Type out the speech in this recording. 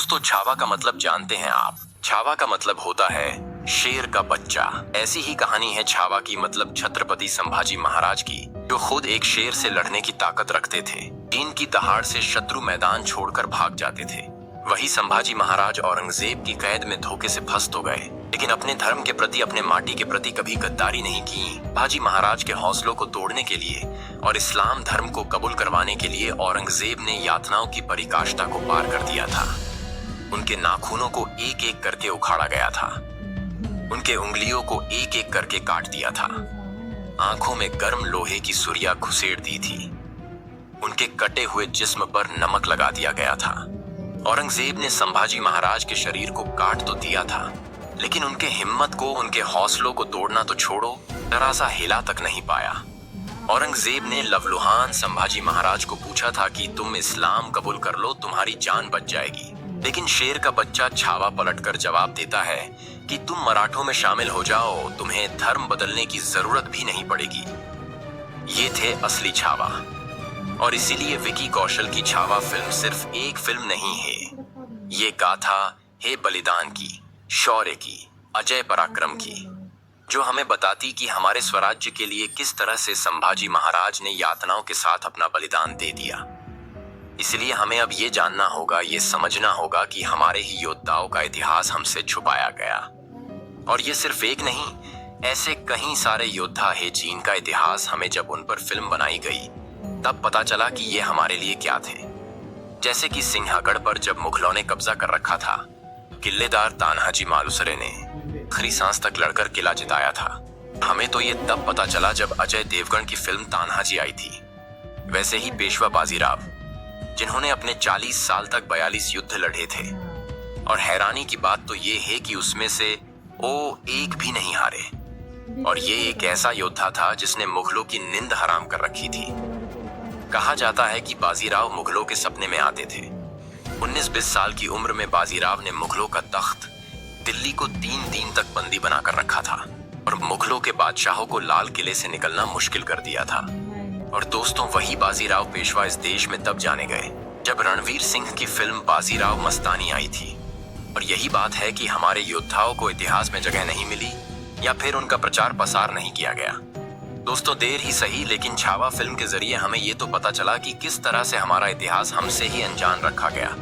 दोस्तों, छावा का मतलब जानते हैं आप? छावा का मतलब होता है शेर का बच्चा। ऐसी ही कहानी है छावा की, मतलब छत्रपति संभाजी महाराज की, जो खुद एक शेर से लड़ने की ताकत रखते थे, जिनकी दहाड़ से शत्रु मैदान छोड़कर भाग जाते थे। वही संभाजी महाराज औरंगजेब की कैद में धोखे से फंस तो गए, लेकिन अपने धर्म के प्रति, अपने माटी के प्रति कभी गद्दारी नहीं की। संभाजी महाराज के हौसलों को तोड़ने के लिए और इस्लाम धर्म को कबूल करवाने के लिए औरंगजेब ने यातनाओं की पराकाष्ठा को पार कर दिया था। उनके नाखूनों को एक एक करके उखाड़ा गया था, उनके उंगलियों को एक एक करके काट दिया था, आंखों में गर्म लोहे की सुरियां घुसेड़ दी थी, उनके कटे हुए जिस्म पर नमक लगा दिया गया था। औरंगजेब ने संभाजी महाराज के शरीर को काट तो दिया था, लेकिन उनके हिम्मत को, उनके हौसलों को तोड़ना तो छोड़ो, जरा सा हिला तक नहीं पाया। औरंगजेब ने लवलुहान संभाजी महाराज को पूछा था कि तुम इस्लाम कबूल कर लो, तुम्हारी जान बच जाएगी। लेकिन शेर का बच्चा छावा पलटकर जवाब देता है कि तुम मराठों में शामिल हो जाओ, तुम्हें धर्म बदलने की जरूरत भी नहीं पड़ेगी। ये थे असली छावा, और इसीलिए विकी कौशल की छावा फिल्म सिर्फ एक फिल्म नहीं है, ये गाथा है बलिदान की, शौर्य की, अजय पराक्रम की, जो हमें बताती कि हमारे स्वराज्य के लिए किस तरह से संभाजी महाराज ने यातनाओं के साथ अपना बलिदान दे दिया। इसलिए हमें अब ये जानना होगा, ये समझना होगा कि हमारे ही योद्धाओं का इतिहास हमसे छुपाया गया। और ये सिर्फ एक नहीं, ऐसे कई सारे योद्धा है जिनका इतिहास हमें जब उन पर फिल्म बनाई गई तब पता चला कि ये हमारे लिए क्या थे। जैसे कि सिंहगढ़ पर जब मुगलों ने कब्जा कर रखा था, किल्लेदार तान्हाजी मालुसरे ने आखिरी सांस तक लड़कर किला जिताया था। हमें तो ये तब पता चला जब अजय देवगन की फिल्म तान्हाजी आई थी। वैसे ही पेशवा बाजीराव, जिन्होंने अपने 40 साल तक 42 युद्ध लड़े थे, और हैरानी की बात तो ये है कि उसमें से वो एक भी नहीं हारे। और ये एक ऐसा योद्धा था जिसने मुगलों की नींद हराम कर रखी थी। कहा जाता है कि बाजीराव मुगलों के सपने में आते थे। 19-20 साल की उम्र में बाजीराव ने मुगलों का तख्त दिल्ली को 3 दिन तक बंदी बनाकर रखा था, और मुगलों के बादशाहों को लाल किले से निकलना मुश्किल कर दिया था। और दोस्तों, वही बाजीराव पेशवा इस देश में तब जाने गए जब रणवीर सिंह की फिल्म बाजीराव मस्तानी आई थी। और यही बात है कि हमारे योद्धाओं को इतिहास में जगह नहीं मिली, या फिर उनका प्रचार प्रसार नहीं किया गया। दोस्तों, देर ही सही, लेकिन छावा फिल्म के जरिए हमें ये तो पता चला कि किस तरह से हमारा इतिहास हमसे ही अनजान रखा गया।